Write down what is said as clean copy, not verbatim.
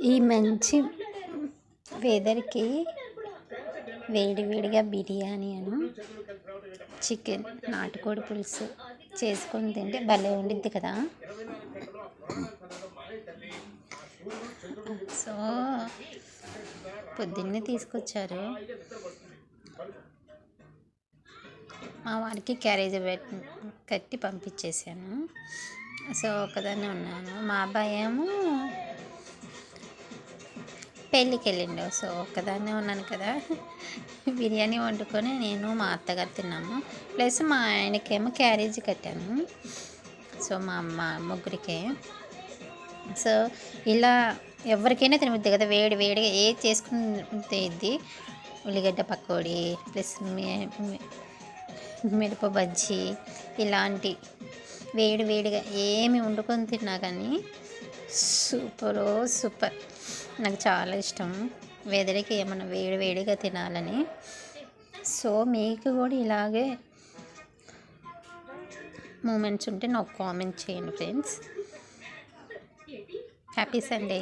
ఈ మంచి వెదర్కి వేడివేడిగా బిర్యానీ చికెన్ నాటుకోడి పులుసు చేసుకొని తింటే భలే ఉండిద్ది కదా. సో పొద్దున్నే తీసుకొచ్చారు, మా వారికి క్యారేజ్ కట్టి పంపించేసాను. సో ఒకదాన్నే ఉన్నాను. మా అబ్బాయి ఏమో పెళ్ళికి వెళ్ళిండు. సో ఒక్కదాన్నే ఉన్నాను కదా, బిర్యానీ వండుకొని నేను మా అత్తగారు తిన్నాము. ప్లస్ మా ఆయనకేమో క్యారేజీ కట్టాను. సో మా అమ్మ ముగ్గురికే. సో ఇలా ఎవరికైనా తినబుద్ది కదా, వేడి వేడిగా ఏది చేసుకుని తిద్ది. ఉల్లిగడ్డ పకోడీ ప్లస్ మిరప బజ్జీ ఇలాంటి వేడి వేడిగా ఏమి వండుకొని తిన్నా కానీ సూపర్. నాకు చాలా ఇష్టం వెదర్కి ఏమన్నా వేడి వేడిగా తినాలని. సో మీకు కూడా ఇలాగే మూమెంట్స్ ఉంటే నాకు కామెంట్ చేయండి ఫ్రెండ్స్. Happy Sunday.